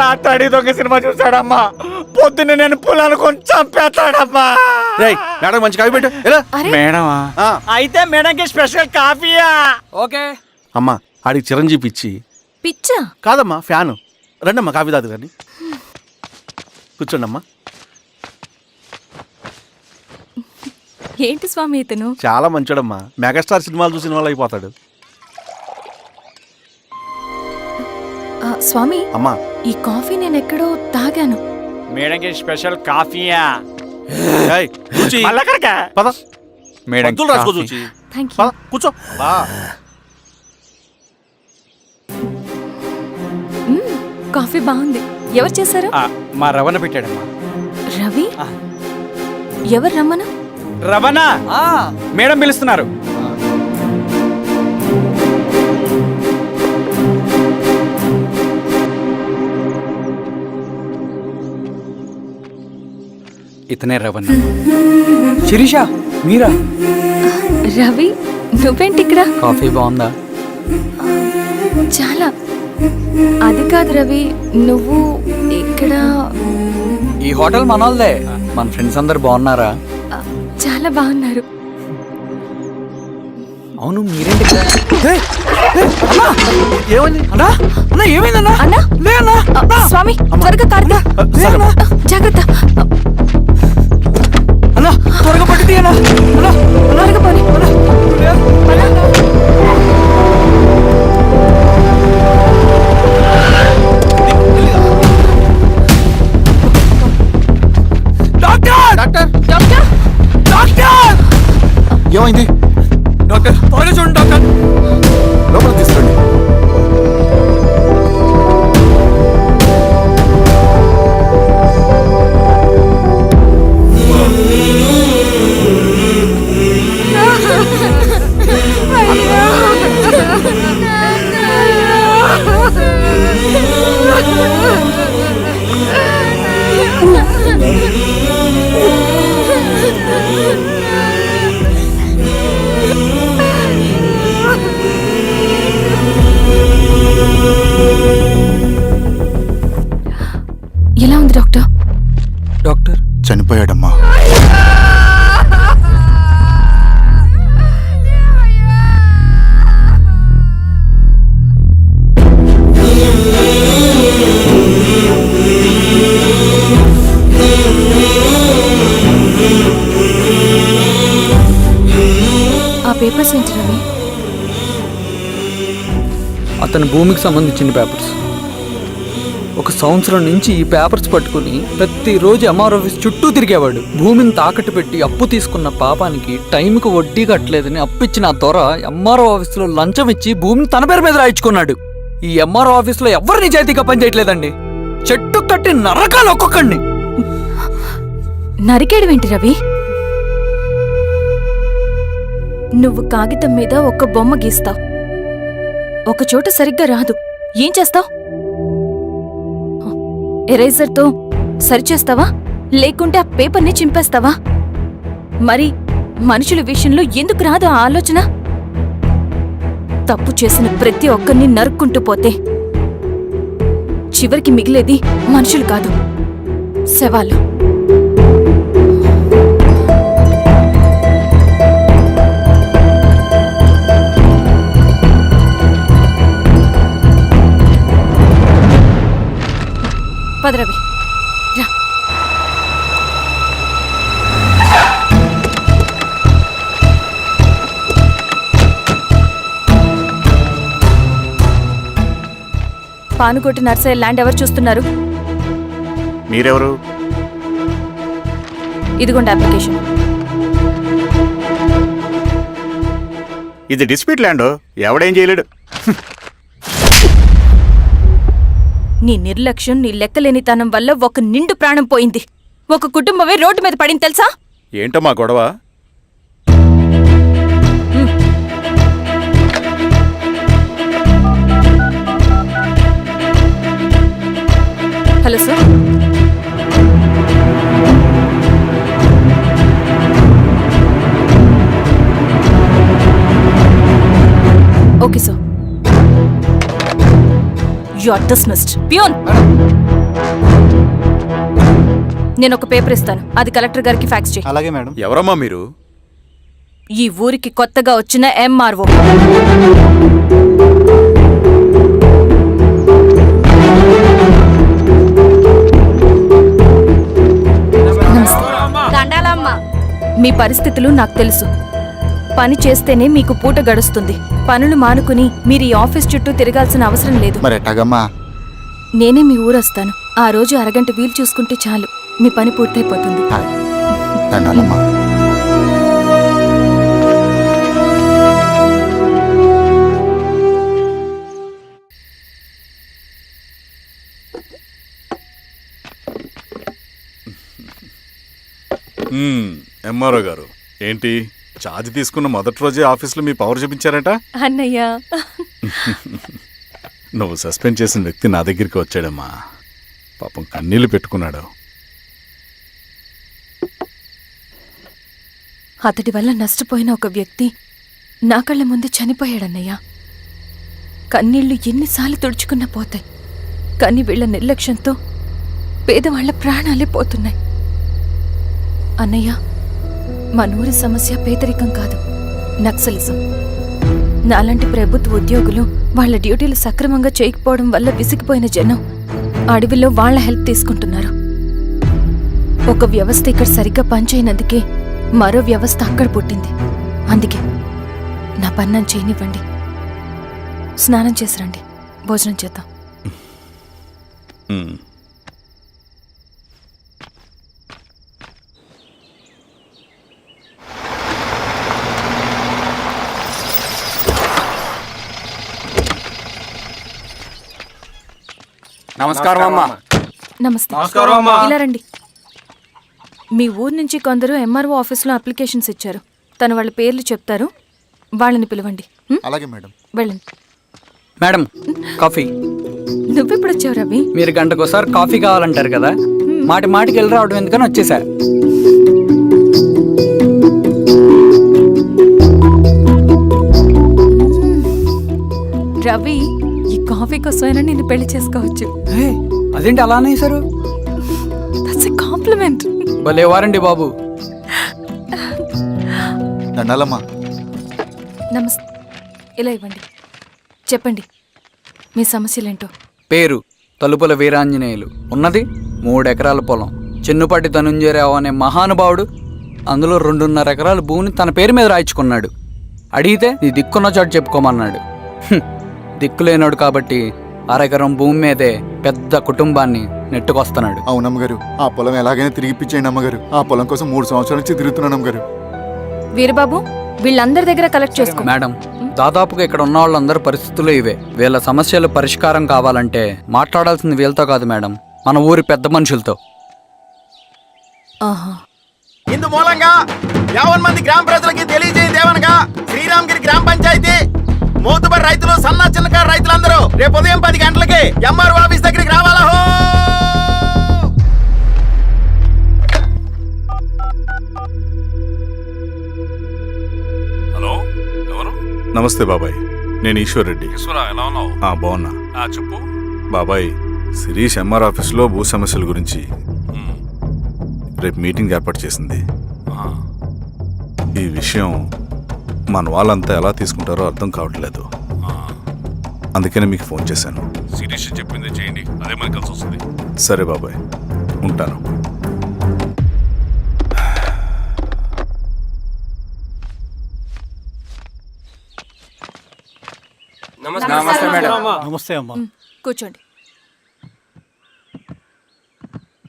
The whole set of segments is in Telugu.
రాత్రి దొంగ సినిమా చూసాడమ్మా, పొద్దున్న నేను పొలాన్ని కొంచెం చంపేస్తాడమ్మా. మేడం మంచి కాఫీ పెట్టు. మేడమా? అయితే మేడంకి స్పెషల్ కాఫీయా? ఓకే అమ్మా. ఆడికి చిరంజీవి ఇచ్చి పిచ్చా కాదమ్మా, ఫ్యాను. రండమ్మా కాఫీ తాదు కానీ. కూర్చోండి అమ్మా. ఏంటి స్వామి ఇతను? చాలా మంచోడమ్మా, మెగాస్టార్ సినిమాలు చూసిన వాళ్ళు అయిపోతాడు. స్వామి అమ్మా, ఈ కాఫీ నేను ఎక్కడో తాగాను. మేడంకి స్పెషల్ కాఫీయా? పద మేడం రాసుకో చూచి. Thank you. కూర్చో. కాఫీ బాగుంది. ఎవరు చేశారు? మా రవణ పెట్టాడమ్మా. రవి? ఎవరు రమ్మను? రవణ మేడం పిలుస్తున్నారు. ఇతనే రవణ. శిరీష మీరా? రవి నువ్వేంటి ఇక్కడ? కాఫీ బాగుందా? చాలా. అది కాదు రవి, నువ్వు ఇక్కడ? ఈ హోటల్ మనోల్దే. మన ఫ్రెండ్స్ అందరు బాగున్నారా? చాలా బాగున్నారు. అవును మీరేంటి ఇక్కడ? ఏమైంది అన్నా? అన్నా ఏమైందన్నా? అన్నా? లే అన్నా. స్వామి త్వరగా కారుదా. జాగ్రత్త అన్నా, త్వరగా పట్టి తీయనా. త్వరగా పోనీ. ఏమైంది డాక్టర్? త్వరగా చూడండి డాక్టర్. లోపల తీసుకోండి. ఎలా ఉంది డాక్టర్? డాక్టర్ చనిపోయాడమ్మా. ఆ పేపర్స్ ఏంటి రవి? అతని భూమికి సంబంధించిన పేపర్స్. ఒక సంవత్సరం నుంచి ఈ పేపర్స్ పట్టుకుని ప్రతిరోజు ఎంఆర్ ఆఫీస్ చుట్టూ తిరిగేవాడు. భూమిని తాకట్టు పెట్టి అప్పు తీసుకున్న పాపానికి టైంకి వడ్డీ కట్టలేదని అప్పిచ్చిన ఆ దొర ఎంఆర్ఓ ఆఫీస్లో లంచం ఇచ్చి భూమిని తన పేరు మీద రాయించుకున్నాడు. ఈ ఎంఆర్ఓ ఆఫీస్లో ఎవరు నిజాయితీగా పనిచేయట్లేదండి. చెట్టు కట్టి నరకాలు ఒక్కొక్కడిని. నరికేయడమేంటి రవి? నువ్వు కాగితం మీద ఒక బొమ్మ గీస్తావు, ఒక చోట సరిగ్గా రాదు, ఏం చేస్తావు? ఎరేజర్తో సరిచేస్తావా, లేకుంటే ఆ పేపర్ని చింపేస్తావా? మరి మనుషుల విషయంలో ఎందుకు రాదు ఆ ఆలోచన? తప్పు చేసిన ప్రతి ఒక్కరిని నరుక్కుంటూ పోతే చివరికి మిగిలేది మనుషులు కాదు, శవాలు. పదరవి రా. పానుకోటి నర్సయ్య ల్యాండ్ ఎవరు చూస్తున్నారు? మీరెవరు? ఇదిగోండి అప్లికేషన్. ఇది డిస్ప్యూట్ ల్యాండ్, ఎవడేం చేయలేడు. నీ నిర్లక్ష్యం, నీ లెక్కలేనితనం వల్ల ఒక నిండు ప్రాణం పోయింది. ఒక కుటుంబమే రోడ్డు మీద పడింది తెలుసా? ఏంటమ్మా గొడవ? Hello sir. You are dismissed. Peon, నేను ఒక పేపర్ ఇస్తాను, అది కలెక్టర్ గారికి ఫ్యాక్స్ చేయి. అలాగే మేడం. ఎవరమ్మా మీరు? ఈ ఊరికి కొత్తగా వచ్చిన ఎంఆర్ఓ. మీ పరిస్థితులు నాకు తెలుసు. పని చేస్తేనే మీకు పూట గడుస్తుంది. పనులు మానుకుని మీరు ఈ ఆఫీస్ చుట్టూ తిరగాల్సిన అవసరం లేదు. మరి ఎట్టాగమ్మా? నేనే మీ ఊరొస్తాను. ఆ రోజు అరగంట వీలు చూసుకుంటే చాలు, మీ పని పూర్తయిపోతుంది. దండాలమ్మా. ఎంఆర్ఓ గారు, ఏంటి ఛార్జ్ తీసుకున్న మొదటి రోజే ఆఫీస్లో మీ పవర్ చూపించారట? అన్నయ్య, నువ్వు సస్పెండ్ చేసిన వ్యక్తి నా దగ్గరికి వచ్చాడమ్మా. పాపం కన్నీళ్లు పెట్టుకున్నాడు. అతడి వల్ల నష్టపోయిన ఒక వ్యక్తి నా కళ్ళ ముందే చనిపోయాడన్నయ్య. కన్నీళ్లు ఎన్నిసార్లు తుడుచుకున్నా పోతాయి, కానీ వీళ్ళ నిర్లక్ష్యంతో పేదవాళ్ల ప్రాణాలే పోతున్నాయి. అన్నయ్య, మా నూరి సమస్య పేదరికం కాదు, నక్సలిజం. నాలాంటి ప్రభుత్వ ఉద్యోగులు వాళ్ల డ్యూటీలు సక్రమంగా చేయకపోవడం వల్ల విసిగిపోయిన జనం అడవిలో వాళ్ల హెల్ప్ తీసుకుంటున్నారు. ఒక వ్యవస్థ ఇక్కడ సరిగ్గా పనిచేయనందుకే మరో వ్యవస్థ అక్కడ పుట్టింది. అందుకే నా పన్నం చేయనివ్వండి. స్నానం చేసి రండి, భోజనం చేద్దాం. నమస్కారం అమ్మా. నమస్తే. ఇలా రండి. మీ ఊరు నుంచి కొందరు ఎంఆర్ఓ ఆఫీస్లో అప్లికేషన్స్ ఇచ్చారు. తను వాళ్ళ పేర్లు చెప్తారు, వాళ్ళని పిలవండి. అలాగే మేడం. వెళ్ళండి. Madam, coffee. నువ్వెప్పుడు వచ్చావు రవి? మీరు గంటకోసారి కాఫీ కావాలంటారు కదా, మాటి మాటికి వెళ్ళి రావడం ఎందుకని వచ్చేసా. రవి, ఈ కాఫీ కోసమైనా నిన్ను పెళ్లి చేసుకోవచ్చు. అదేంటి అలా అనేసారు? That's a compliment. భలే వారండి బాబు. దండాలమ్మా. నమస్తే. ఇలా ఇవ్వండి. చెప్పండి మీ సమస్యలేంటో. పేరు తలుపుల వీరాంజనేయులు. ఉన్నది 3 ఎకరాల పొలం. చెన్నుపాటి ధనుంజయరావు అనే మహానుభావుడు అందులో 2.5 ఎకరాల భూమిని తన పేరు మీద రాయించుకున్నాడు. అడిగితే నీ దిక్కున్న చోటు చెప్పుకోమన్నాడు. దిక్కులేనాడు కాబట్టి 1/2 ఎకరం భూమి మీదే పెద్ద కుటుంబాన్ని నెట్టుకొస్తున్నాడు. అవునమ్మగారు, ఆ పొలం ఎలాగైనా తిరిగిపించేయండి అమ్మగారు. ఆ పొలం కోసం 3 సంవత్సరాల నుంచి తిరుగుతున్నాను అమ్మగారు. వీరబాబు, వీళ్ళందరి దగ్గర కలెక్ట్ చేసుకో. మేడం, దాదాపుగా ఇక్కడ ఉన్న వాళ్ళందరి పరిస్థితులు ఇవే. వీళ్ళ సమస్యలు పరిష్కారం కావాలంటే మాట్లాడాల్సింది వీళ్ళతో కాదు మేడం, మన ఊరి పెద్ద మనుషులతో. ఆహా. ఇందు మూలంగా 50 మంది గ్రామ ప్రజలకి తెలియజేయదేవనగా శ్రీరామగిరి గ్రామ పంచాయతీ మోతుబరి రైతులు, సన్న చిన్నకారు రైతులందరూ రేపు ఉదయం 10 గంటలకి ఎంఆర్ఓ ఆఫీస్ దగ్గరికి రావాలా. హలో, ఎవరు? నమస్తే బాబాయ్, నేను ఈశ్వర్ రెడ్డి. ఎలా ఉన్నావు? బాగున్నా. చెప్పు బాబాయ్, శిరీష్ ఎంఆర్ ఆఫీస్లో భూ సమస్యల గురించి రేపు మీటింగ్ ఏర్పాటు చేసింది. ఈ విషయం మన వాళ్ళంతా ఎలా తీసుకుంటారో అర్థం కావట్లేదు. అందుకనే మీకు ఫోన్ చేశాను. శిరీష్ చెప్పింది చేయండి, అదే మనకు కలిసి వస్తుంది. సరే బాబాయ్, ఉంటాను. నమస్తే అమ్మా. కూర్చోండి.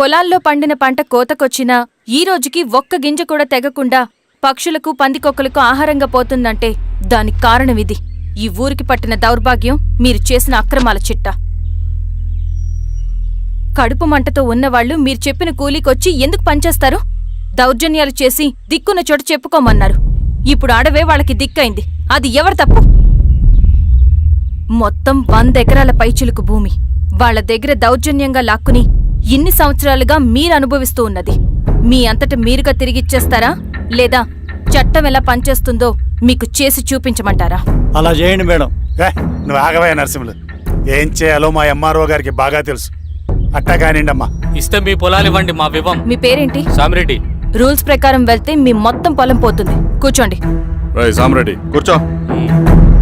పొలాల్లో పండిన పంట కోతకొచ్చినా ఈ రోజుకి ఒక్క గింజ కూడా తెగకుండా పక్షులకు, పందికొక్కలకు ఆహారంగా పోతుందంటే దానికి కారణం ఇది. ఈ ఊరికి పట్టిన దౌర్భాగ్యం మీరు చేసిన అక్రమాల చిట్టా. కడుపు మంటతో ఉన్నవాళ్లు మీరు చెప్పిన కూలీకొచ్చి ఎందుకు పనిచేస్తారు? దౌర్జన్యాలు చేసి దిక్కున్న చోటు చెప్పుకోమన్నారు. ఇప్పుడు అడవే వాళ్ళకి దిక్కైంది. అది ఎవరి తప్పు? మొత్తం 100 ఎకరాల పైచిలుకు భూమి వాళ్ల దగ్గర దౌర్జన్యంగా లాక్కుని ఇన్ని సంవత్సరాలుగా మీరు అనుభవిస్తూ ఉన్నది. మీ అంతట మీరుగా తిరిగిచ్చేస్తారా, లేదా చట్టం ఎలా పనిచేస్తుందో మీకు చేసి చూపించమంటారా? అలా చేయండి మేడం. నువ్వు ఆగవయ్యా నరసింహులు. ఏం చేయాలో మా ఎంఆర్ఓ గారికి బాగా తెలుసు. అట్టా కానివ్వండమ్మా. ఇస్తే మీ పొలాలు ఇవ్వండి, మా వివం. మీ పేరేంటి? సామిరెడ్డి. రూల్స్ ప్రకారం వెళ్తే మీ మొత్తం పొలం పోతుంది. కూర్చోండి. సామరెడ్డి కూర్చో.